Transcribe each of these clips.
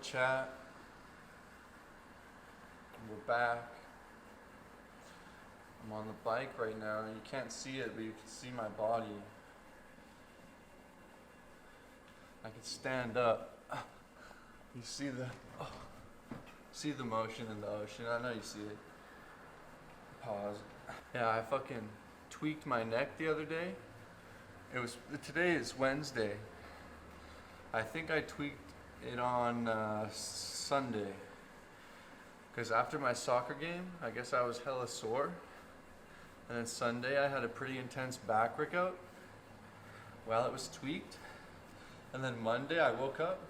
chat? We're back. I'm on the bike right now. You can't see it, but you can see my body. I can stand up. You see the motion in the ocean. I know you see it. Pause. Yeah, I fucking tweaked my neck the other day. Today is Wednesday. I think I tweaked it on Sunday. Because after my soccer game, I guess I was hella sore. And then Sunday I had a pretty intense back workout. Well, it was tweaked. And then Monday I woke up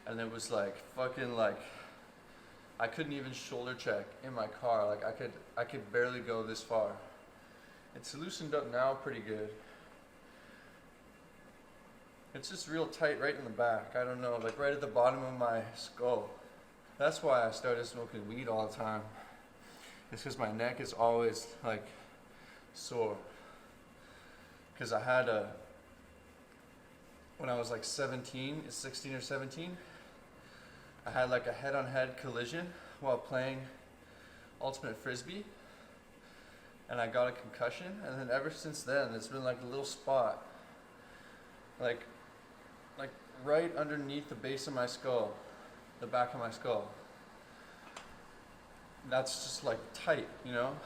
and it was like fucking like I couldn't even shoulder check in my car. Like I could barely go this far. It's loosened up now pretty good. It's just real tight right in the back. I don't know, like right at the bottom of my skull. That's why I started smoking weed all the time. It's because my neck is always like sore. Because I had when I was like 16 or 17, I had like a head-on-head collision while playing Ultimate Frisbee. And I got a concussion, and then ever since then, it's been like a little spot. Like right underneath the base of my skull, the back of my skull. That's just like tight, you know?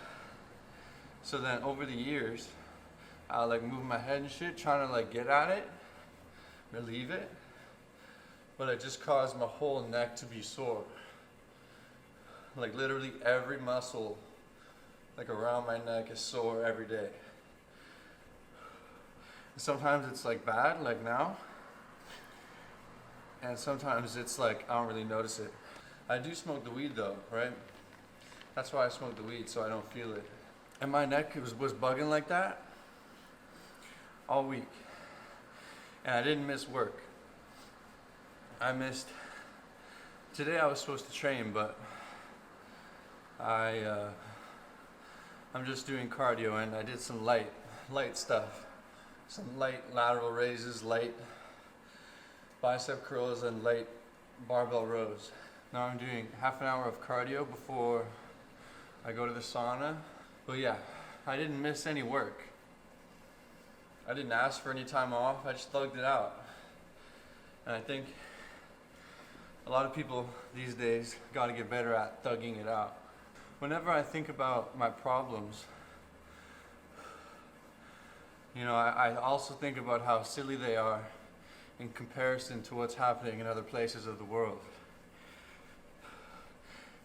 So then over the years, I like move my head and shit, trying to like get at it, relieve it. But it just caused my whole neck to be sore. Like literally every muscle like around my neck is sore every day. Sometimes it's like bad, like now. And sometimes it's like I don't really notice it. I do smoke the weed though, right? That's why I smoke the weed, so I don't feel it. And my neck was bugging like that all week. And I didn't miss work. Today I was supposed to train, but I'm just doing cardio, and I did some light stuff. Some light lateral raises, light bicep curls, and light barbell rows. Now I'm doing half an hour of cardio before I go to the sauna. But yeah, I didn't miss any work. I didn't ask for any time off, I just thugged it out. And I think a lot of people these days gotta get better at thugging it out. Whenever I think about my problems, you know, I also think about how silly they are in comparison to what's happening in other places of the world.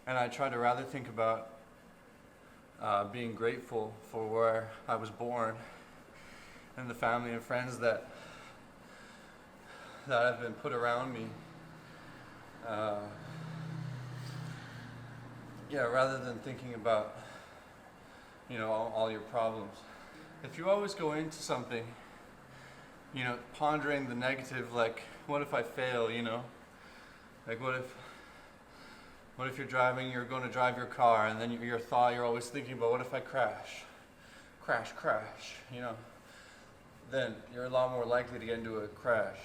And I try to rather think about being grateful for where I was born and the family and friends that have been put around me. Yeah, rather than thinking about, you know, all your problems. If you always go into something, you know, pondering the negative, like, what if I fail, you know? Like, what if you're driving, you're going to drive your car, and then you're always thinking about, what if I crash, you know? Then you're a lot more likely to get into a crash.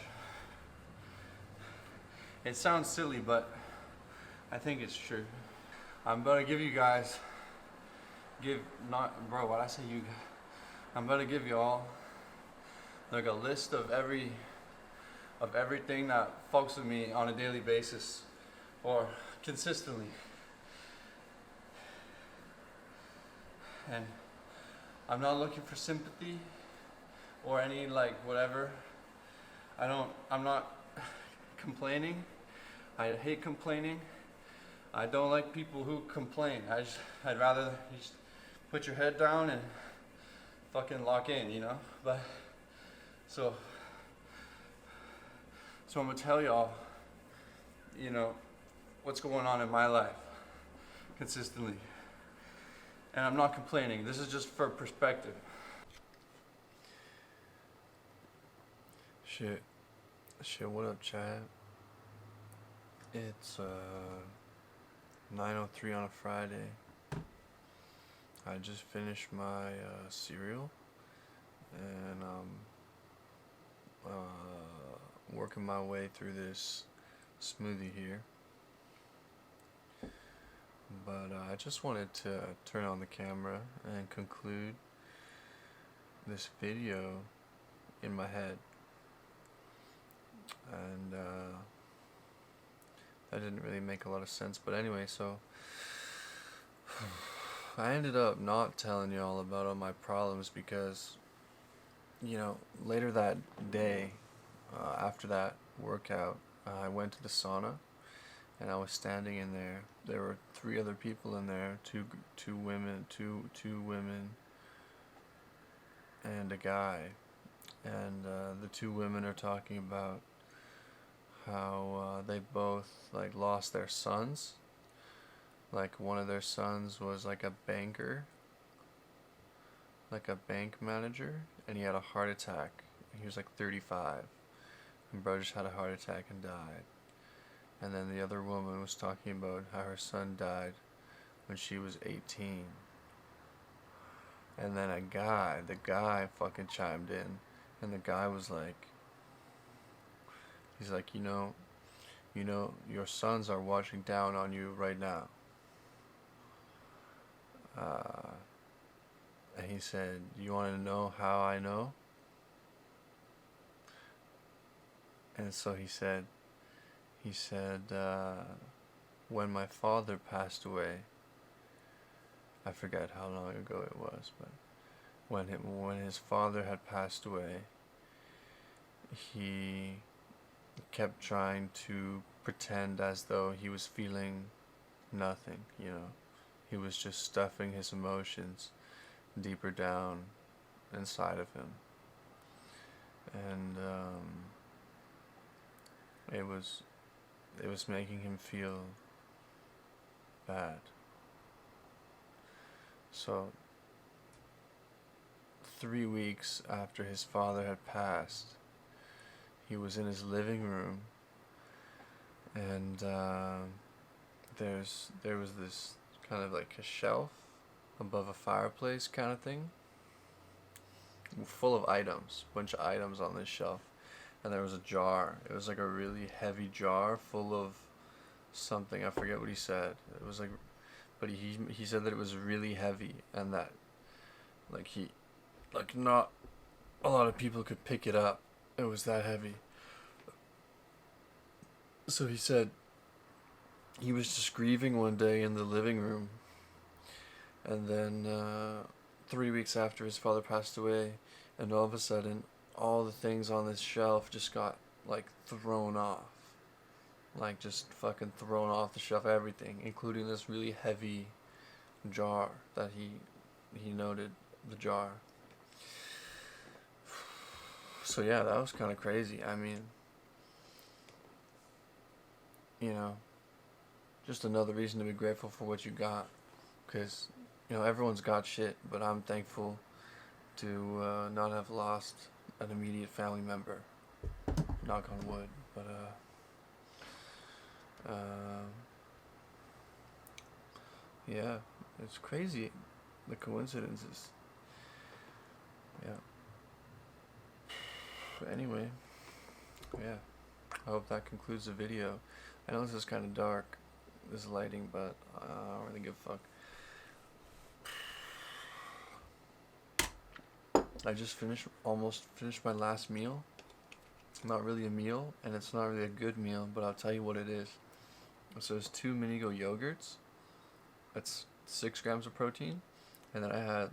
It sounds silly, but I think it's true. I'm going to give you guys, why'd I say you guys? I'm going to give you all like a list of everything that fucks with me on a daily basis or consistently. And I'm not looking for sympathy or any like whatever. I'm not complaining. I hate complaining. I don't like people who complain. I'd rather you just put your head down and fucking lock in, you know? But so I'm gonna tell y'all, you know, what's going on in my life consistently. And I'm not complaining. This is just for perspective. Shit, what up, Chad? It's 9:03 on a Friday. I just finished my cereal, and working my way through this smoothie here. But I just wanted to turn on the camera and conclude this video in my head. And that didn't really make a lot of sense. But anyway, so I ended up not telling y'all about all my problems because, you know, later that day, after that workout, I went to the sauna, and I was standing in there. There were 3 other people in there, two women, two women, and a guy. And the 2 women are talking about how they both like lost their sons. Like one of their sons was like a banker, like a bank manager, and he had a heart attack. He was like 35, and bro just had a heart attack and died. And then the other woman was talking about how her son died when she was 18. And then the guy fucking chimed in, and the guy was like, he's like, you know, your sons are watching down on you right now. And he said, you want to know how I know? And so he said, when my father passed away, I forget how long ago it was, but when his father had passed away, he kept trying to pretend as though he was feeling nothing, you know. He was just stuffing his emotions deeper down inside of him. And it was making him feel bad. So 3 weeks after his father had passed, he was in his living room, and there was this kind of like a shelf above a fireplace kind of thing, full of items, bunch of items on this shelf. And there was a jar. It was like a really heavy jar full of something. I forget what he said. It was like, but he said that it was really heavy, and that like not a lot of people could pick it up. It was that heavy. So he said he was just grieving one day in the living room, and then 3 weeks after his father passed away, and all of a sudden all the things on this shelf just got like thrown off, like just fucking thrown off the shelf, everything, including this really heavy jar that he noted, the jar. So yeah, that was kind of crazy. I mean, you know, just another reason to be grateful for what you got, because, you know, everyone's got shit, but I'm thankful to not have lost an immediate family member, knock on wood. But yeah, it's crazy, the coincidences. Yeah. Anyway, yeah, I hope that concludes the video. I know this is kind of dark, this lighting, but I don't really give a fuck. I just almost finished my last meal. It's not really a meal, and it's not really a good meal, but I'll tell you what it is. So there's 2 Minigo yogurts. That's 6 grams of protein. And then I had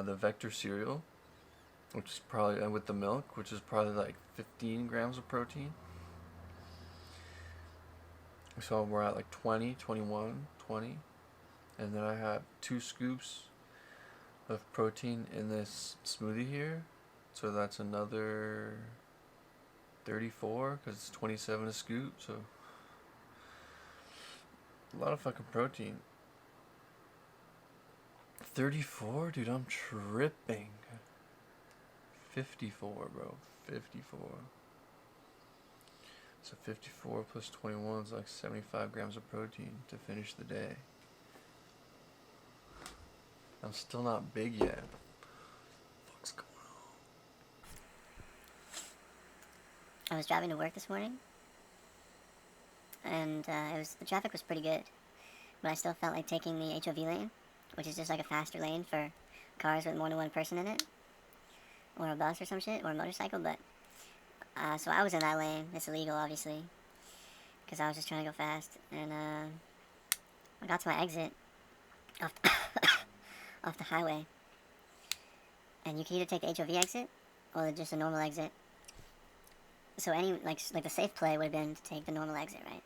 the Vector cereal, which is probably, and with the milk, which is probably like 15 grams of protein. So we're at like 20, 21, 20. And then I have 2 scoops of protein in this smoothie here. So that's another 34, because it's 27 a scoop. So a lot of fucking protein. 34? Dude, I'm tripping. 54, bro. 54. So 54 plus 21 is like 75 grams of protein to finish the day. I'm still not big yet. What's going on? I was driving to work this morning, and the traffic was pretty good, but I still felt like taking the HOV lane, which is just like a faster lane for cars with more than one person in it, or a bus or some shit, or a motorcycle. But so I was in that lane. It's illegal, obviously, because I was just trying to go fast, and I got to my exit off off the highway, and you can either take the HOV exit or just a normal exit. So any like the safe play would have been to take the normal exit, right?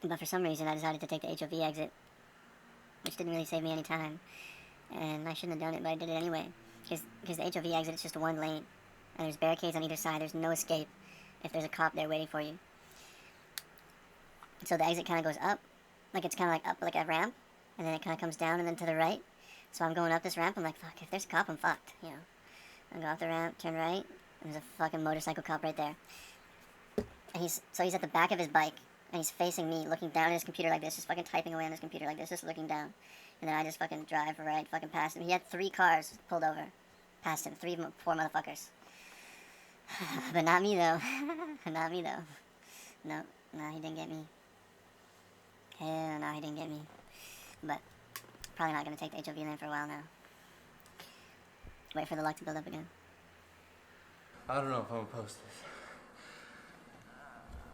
But for some reason, I decided to take the HOV exit, which didn't really save me any time, and I shouldn't have done it, but I did it anyway. Because the HOV exit is just one lane, and there's barricades on either side. There's no escape if there's a cop there waiting for you. So the exit kind of goes up, like it's kind of like up like a ramp, and then it kind of comes down and then to the right. So I'm going up this ramp. I'm like, fuck, if there's a cop, I'm fucked, you know. I go off the ramp, turn right, and there's a fucking motorcycle cop right there. And he's at the back of his bike, and he's facing me, looking down at his computer like this, just fucking typing away on his computer like this, just looking down. And then I just fucking drive right fucking past him. He had 3 cars pulled over past him, 4 motherfuckers. But not me though. Not me though. No, he didn't get me. Hell no, he didn't get me. But probably not gonna take the HOV lane for a while now. Wait for the luck to build up again. I don't know if I'm gonna post this.